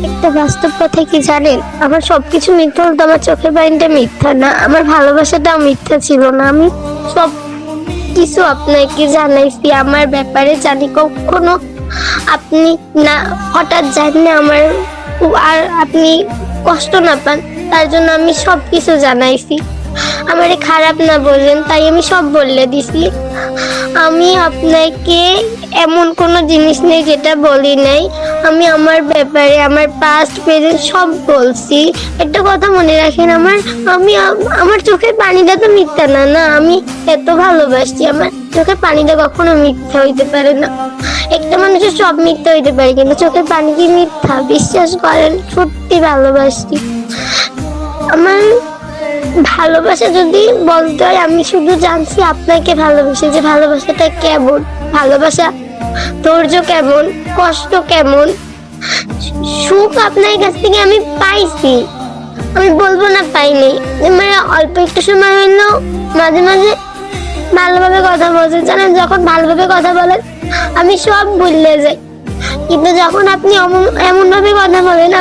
একটা বাস্তব কথা কি জানেন, আমার সবকিছু মিথ্যা হতো, আমার চোখের পানিটা মিথ্যা না, আমার ভালোবাসাটাও মিথ্যা ছিল না। আমি সব কিছু আপনাকে জানাইছি আমার ব্যাপারে, জানি কখনো আপনি না হঠাৎ জানলে আমার আর আপনি কষ্ট না পান, তার জন্য আমি সব কিছু জানাইছি। আমারে খারাপ না বললেন তাই আমি সব বলে দিছি। আমি আপনাকে এমন কোনো জিনিস নেই যেটা বলি নাই। আমি আমার ব্যাপারে আমার পাস্ট প্রেজেন্ট সব বলছি। একটা কথা মনে রাখেন, আমার চোখের পানিটা তো মিথ্যা না, না আমি এত ভালোবাসি, আমার চোখের পানিটা কখনো মিথ্যা হইতে পারে না। একটা মানুষের সব মিথ্যা হইতে পারে কিন্তু চোখের পানি কি মিথ্যা? বিশ্বাস করেন, সত্যি ভালোবাসি। আমার ভালোবাসা যদি বলতে হয়, আমি শুধু জানছি আপনাকে ভালোবাসি, যে ভালোবাসাটা কেমন, ভালোবাসা ধৈর্য কেমন, কষ্ট কেমন, সুখ আপনার কাছ থেকে আমি পাইছি। আমি বলবো না পাইনি, মানে অল্প একটু সময় হইলেও মাঝে মাঝে ভালোভাবে কথা বলছেন। জানেন, যখন ভালোভাবে কথা বলেন আমি সব ভুলে যাই, কিন্তু যখন আপনি এমন ভাবে কথা বলেন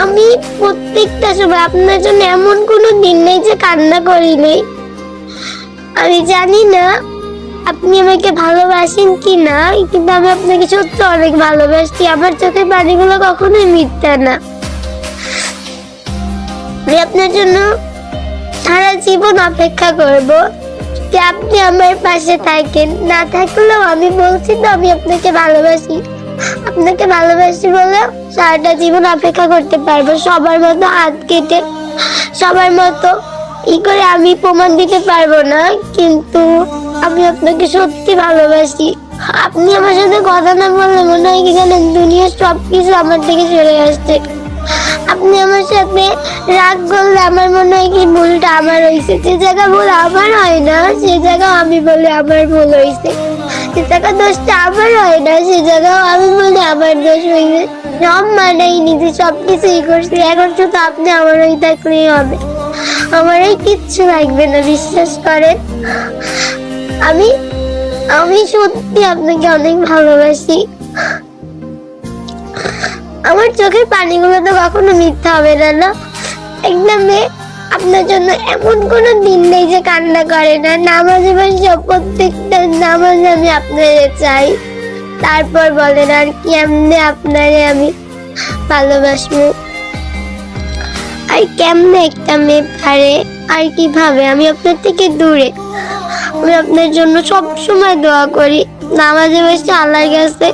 আমি প্রত্যেকটা সময় আপনার জন্য এমন কোনো দিন নেই যে কান্না করি নেই। আমি জানি না আপনি আমাকে ভালোবাসেন কি না, কিন্তু আমি আপনাকে সত্যি অনেক ভালোবাসি। আমার চোখের পানিগুলো কখনোই মিথ্যা না। আমি আপনার জন্য সারা জীবন অপেক্ষা করব যে আপনি আমার পাশে থাকেন। না থাকলেও আমি বলছি তো আমি আপনাকে ভালোবাসি। আপনাকে ভালোবাসি বলে সারাটা জীবন অপেক্ষা করতে পারবো। সবার মতো হাত কেটে, সবার মতো করে আমি প্রমাণ দিতে পারবো না, কিন্তু আমি আপনাকে সত্যি ভালোবাসি। আপনি আমার সাথে কথা না বললে মনে হয় কি জানেন, দুনিয়ার সবকিছু আমার থেকে সরে আসছে। আপনি আমার সাথে রাগ করলে আমার মনে হয় কি ভুলটা আমার হয়েছে। যে জায়গা ভুল আমার হয় না সে জায়গা আমি বলে আমার ভুল হয়েছে। যে জায়গা দোষটা আমার হয় না সে জায়গাও আমি বলে আমার দোষ হয়েছে। সব মানাই নিজে সবকিছুই করছি, এখন শুধু আপনি আমার হয়ে থাকলেই হবে। আমার এই কিচ্ছু লাগবে না, বিশ্বাস করেন। আমি আমি সত্যি আপনাকে অনেক ভালোবাসি। আমার চোখের পানিগুলো তো কখনো মিথ্যা হবে না, না একদম। আপনার জন্য এমন কোনো দিন নেই যে কান্না করে না। নামাজে বসে প্রত্যেকটা নামাজে আমি আপনারে চাই। তারপর বলেন আর কি এমনি আপনারে আমি ভালোবাসবো? আর কেমনে একটা মেয়ে পারে, আর কিভাবে? আমি আপনার থেকে দূরে। আমি আপনার জন্য সব সময় দোয়া করি, নামাজে বসে আল্লাহর কাছে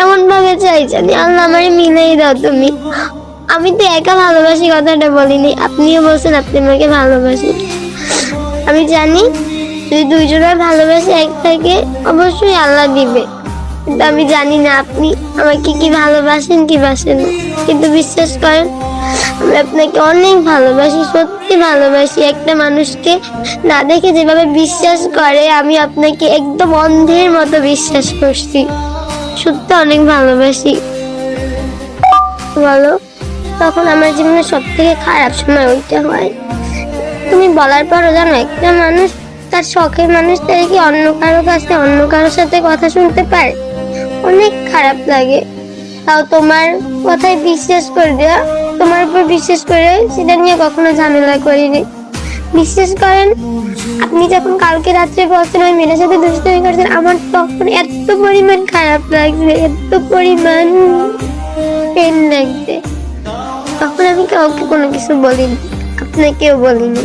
এমন ভাবে চাই জানি আল্লাহ আমারে মিলাই দাও তুমি। আমি তো একা ভালোবাসি কথাটা বলিনি, আপনিও বলছেন আপনি আমাকে ভালোবাসেন। আমি জানি যদি দুইজনের ভালোবাসে এক থাকে অবশ্যই আল্লাহ দিবে, কিন্তু আমি জানি না আপনি আমাকে কি ভালোবাসেন কি বাসেন না। কিন্তু বিশ্বাস করেন, আমি আপনাকে অনেক ভালোবাসি, সত্যি ভালোবাসি। একটা মানুষকে না দেখে যেভাবে বিশ্বাস করে আমি আপনাকে একদম অন্ধের মতো বিশ্বাস করছি। সত্যি অনেক ভালোবাসি। বলো, তখন আমার জীবনে সব থেকে খারাপ সময় ওইটা হয়। তুমি বলার পরও জানো, একটা মানুষ তার শখের মানুষটাকে কি অন্য কারো কাছে অন্য কারোর সাথে কথা শুনতে পারে? অনেক খারাপ লাগে। তাও তোমার কথায় বিশ্বাস করে দেওয়া, তোমার উপর বিশ্বাস করে সেটা নিয়ে কখনো ঝামেলা করিনি। বিশ্বাস করেন, আপনি যখন কালকে রাত্রে বলছেন ওই মেয়ের সাথে দুষ্টুমি করছেন, আমার তখন এত পরিমাণ খারাপ লাগছে, এত পরিমাণ পেন লাগছে। তখন আমি কাউকে কোনো কিছু বলিনি, আপনাকেও বলিনি।